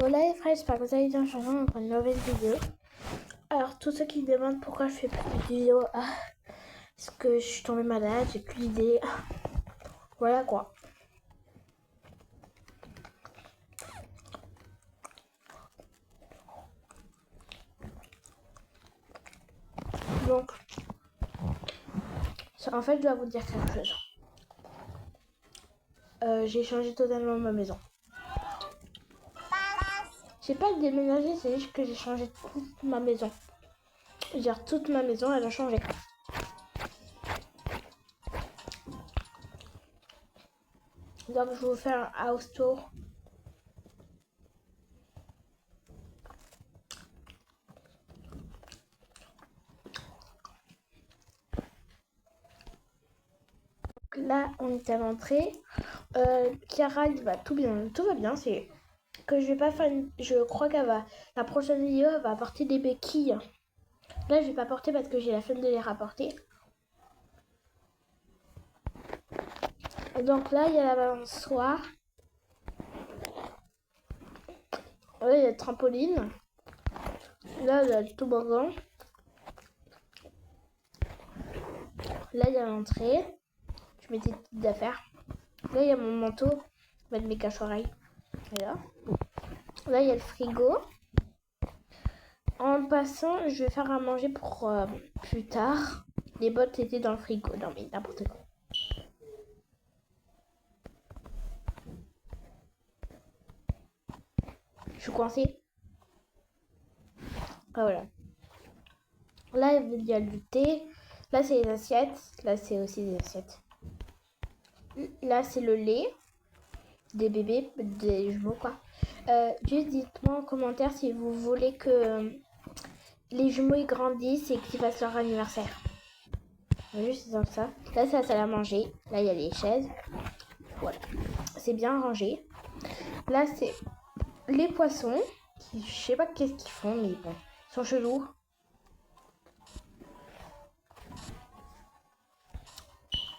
Hola les frères, j'espère que vous allez bien, changement pour une nouvelle vidéo. Alors tous ceux qui me demandent pourquoi je fais plus de vidéos, parce que je suis tombée malade, j'ai plus d'idées. Voilà quoi. Donc, en fait je dois vous dire quelque chose. J'ai changé totalement ma maison. J'ai pas déménagé, c'est juste que j'ai changé toute ma maison. Genre toute ma maison, elle a changé. Donc je vais vous faire un house tour. Là, on est à l'entrée. Chiara, il va tout va bien. C'est que je vais pas faire. Je crois qu'elle va. La prochaine vidéo, elle va apporter des béquilles. Là, je vais pas porter parce que j'ai la flemme de les rapporter. Donc là, il y a la balançoire. Là, il y a le trampoline. Là, il y a le toboggan. Là, il y a l'entrée. Je mets des petites affaires. Là, il y a mon manteau. Je vais mettre mes cache-oreilles. Voilà. Là, il y a le frigo. En passant, je vais faire à manger pour plus tard. Les bottes étaient dans le frigo. Non, mais n'importe quoi. Je suis coincée. Ah, voilà. Là, il y a du thé. Là, c'est les assiettes. Là, c'est aussi des assiettes. Là, c'est le lait. Des bébés, des jumeaux, quoi. Juste dites-moi en commentaire si vous voulez que les jumeaux ils grandissent et qu'ils fassent leur anniversaire. Juste dans ça. Là, c'est la salle à manger. Là, il y a les chaises. Voilà. C'est bien rangé. Là, c'est les poissons. Je sais pas qu'est-ce qu'ils font, mais bon. Ils sont chelous.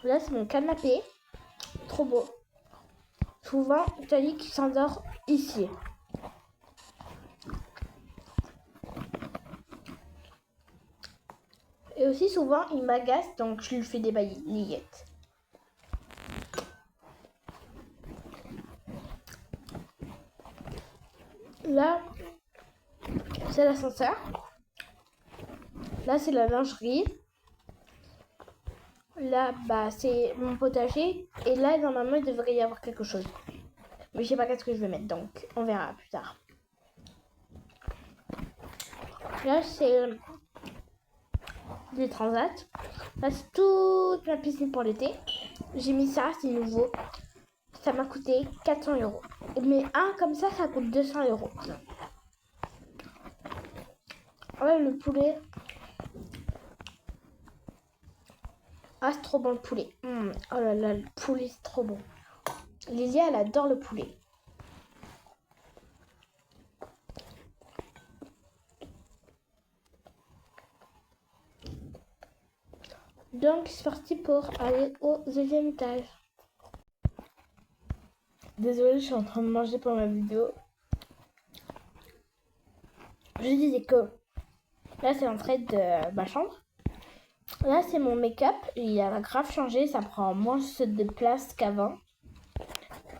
Là, c'est mon canapé. Trop beau. Souvent, Talik s'endort ici. Et aussi, souvent, il m'agace, donc je lui fais des baillettes. Là, c'est l'ascenseur. Là, c'est la lingerie. Là, c'est mon potager. Et là, normalement, il devrait y avoir quelque chose. Mais je sais pas qu'est-ce que je vais mettre, donc on verra plus tard. Là, c'est les transats. Là, c'est toute ma piscine pour l'été. J'ai mis ça, c'est nouveau. Ça m'a coûté 400 €. Mais un comme ça coûte 200 €. Ouais, le poulet. Ah, c'est trop bon le poulet. Oh là là, le poulet, c'est trop bon. Lilia, elle adore le poulet. Donc, c'est parti pour aller au 2e étage. Désolée, je suis en train de manger pour ma vidéo. Je disais que là, c'est l'entrée de ma chambre. Là, c'est mon make-up. Il a grave changé. Ça prend moins de place qu'avant.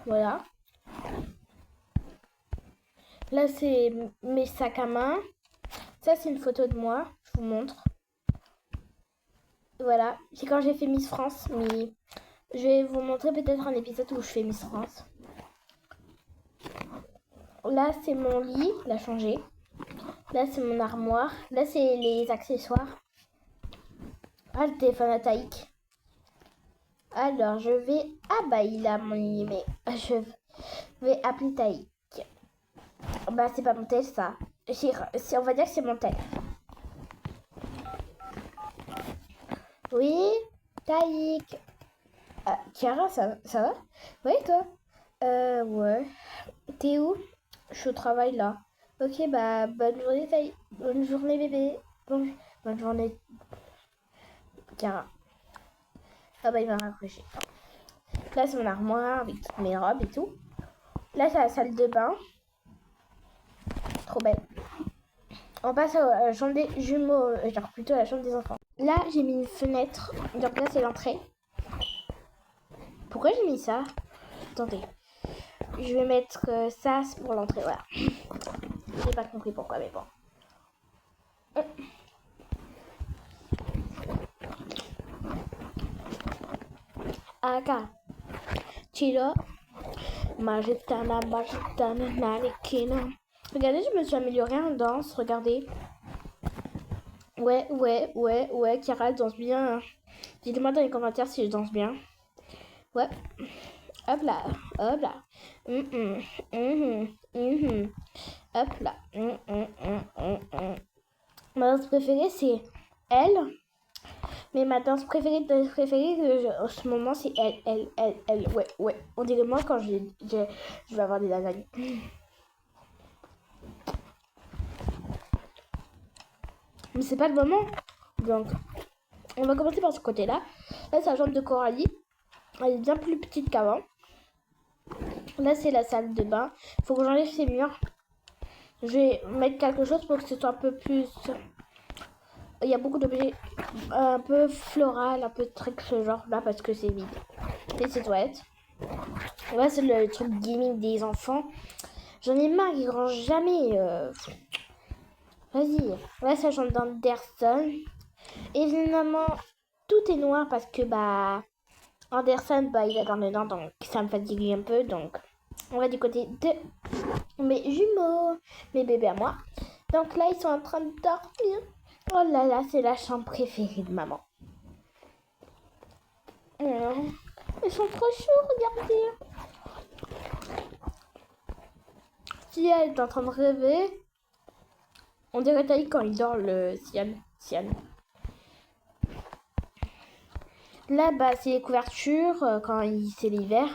Voilà. Là, c'est mes sacs à main. Ça, c'est une photo de moi. Je vous montre. Voilà. C'est quand j'ai fait Miss France. Mais je vais vous montrer peut-être un épisode où je fais Miss France. Là, c'est mon lit. Il a changé. Là, c'est mon armoire. Là, c'est les accessoires. Ah, le téléphone à Taïk. Alors, je vais... Ah, il a mon email. Je vais appeler Taïk. C'est pas mon tel, ça. On va dire que c'est mon tel. Oui, Taïk. Chiara, ça va? Oui, toi? Ouais. T'es où? Je suis au travail, là. Ok, bonne journée, Taïk. Bonne journée, bébé. Bonne journée, Chiara. Ah, il m'a raccroché. Là, c'est mon armoire avec toutes mes robes et tout. Là, c'est la salle de bain. Trop belle. On passe à la chambre des jumeaux, genre plutôt à la chambre des enfants. Là, j'ai mis une fenêtre. Donc là, c'est l'entrée. Pourquoi j'ai mis ça? Attendez. Je vais mettre ça pour l'entrée, voilà. J'ai pas compris pourquoi, mais bon. Aka. Chilo. Magitana, magitana, narikina. Regardez, je me suis améliorée en danse, regardez. Ouais, Chiara danse bien. Dites-moi dans les commentaires si je danse bien. Ouais. Hop là, hop là. Hop là. Ma danse préférée, c'est elle. Mais ma danse préférée en ce moment, c'est elle. Ouais. On dirait moi quand je vais avoir des lasagnes. Mais c'est pas le moment. Donc, on va commencer par ce côté-là. Là, c'est la chambre de Coralie. Elle est bien plus petite qu'avant. Là, c'est la salle de bain. Il faut que j'enlève ces murs. Je vais mettre quelque chose pour que ce soit un peu plus... Il y a beaucoup d'objets un peu floral, un peu truc ce genre là parce que c'est vide. Et c'est toilette. Là, c'est le truc gaming des enfants. J'en ai marre, ils rangent jamais. Vas-y. Là, c'est la chambre d'Anderson. Évidemment, tout est noir parce que Anderson, il adore le dedans, donc ça me fatigue un peu. Donc, on va du côté de mes jumeaux, mes bébés à moi. Donc là, ils sont en train de dormir. Oh là là, c'est la chambre préférée de maman. Ils sont trop chauds, regardez. Si elle est en train de rêver, on dirait Taï quand il dort le Sian. Là, c'est les couvertures quand c'est l'hiver.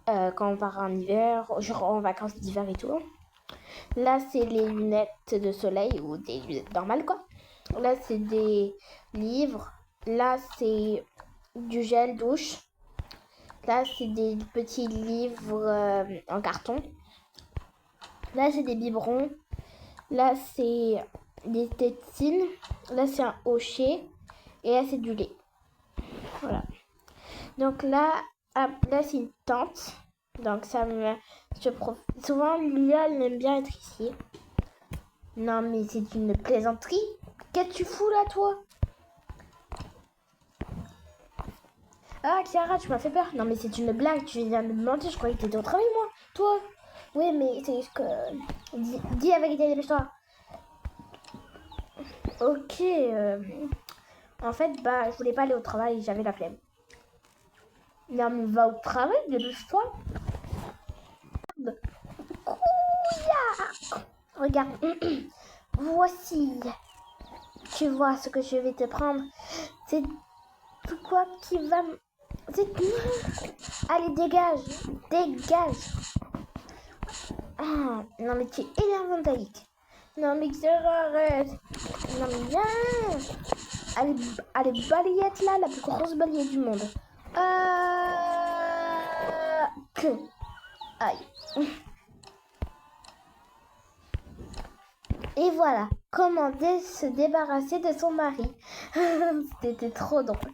Quand on part en hiver, genre en vacances d'hiver et tout. Là, c'est les lunettes de soleil ou des lunettes normales, quoi. Là, c'est des livres. Là, c'est du gel douche. Là, c'est des petits livres en carton. Là, c'est des biberons. Là, c'est des tétines. Là, c'est un hochet. Et là, c'est du lait. Voilà. Donc là, c'est une tente. Donc ça me... Souvent, Lilia, elle aime bien être ici. Non, mais c'est une plaisanterie. Qu'est-ce que tu fous là, toi? Ah, Chiara, tu m'as fait peur. Non, mais c'est une blague. Tu viens de me mentir. Je croyais que t'étais au travail, moi. Toi? Oui, mais c'est juste que... Dis la vérité, dépêche-toi. Ok. En fait, je voulais pas aller au travail. J'avais la flemme. Non, mais va au travail, dépêche-toi. Regarde. Voici. Tu vois ce que je vais te prendre. C'est toi qui va... Allez, dégage. Ah, non mais tu es énervant, Taïk. Non mais arrête. Non mais viens. Allez, balayette là, la plus grosse balayette du monde. Aïe. Et voilà, comment se débarrasser de son mari. C'était trop drôle.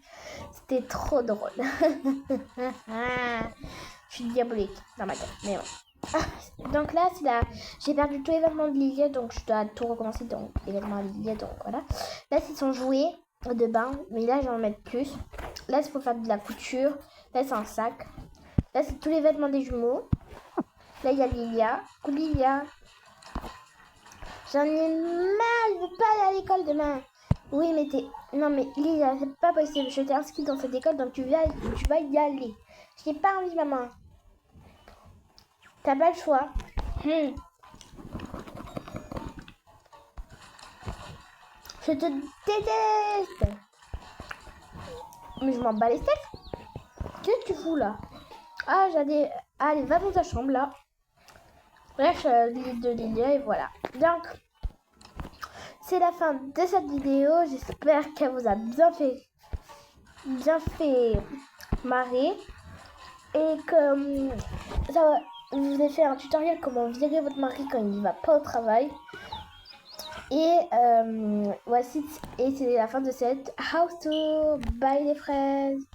Je suis diabolique dans ma tête, mais ouais. Donc là, j'ai perdu tous les vêtements de Lilia, donc je dois tout recommencer. Donc, les vêtements de Lilia, donc voilà. Là, c'est son jouet de bain, mais là, je vais en mettre plus. Là, c'est pour faire de la couture. Là, c'est un sac. Là, c'est tous les vêtements des jumeaux. Là, il y a Lilia. Coucou Lilia. J'en ai marre, je veux pas aller à l'école demain. Oui, mais non, mais Lilia, c'est pas possible. Je t'ai inscrit dans cette école, donc tu vas y aller. Je n'ai pas envie, maman. T'as pas le choix. Je te déteste. Mais je m'en bats les steaks. Qu'est-ce que tu fous là? Ah, allez, va dans ta chambre là. Bref, de Lilia et voilà. Donc, c'est la fin de cette vidéo. J'espère qu'elle vous a bien fait marrer. Et que vous ai fait un tutoriel comment virer votre mari quand il ne va pas au travail. Et voici, et c'est la fin de cette How to buy des fraises.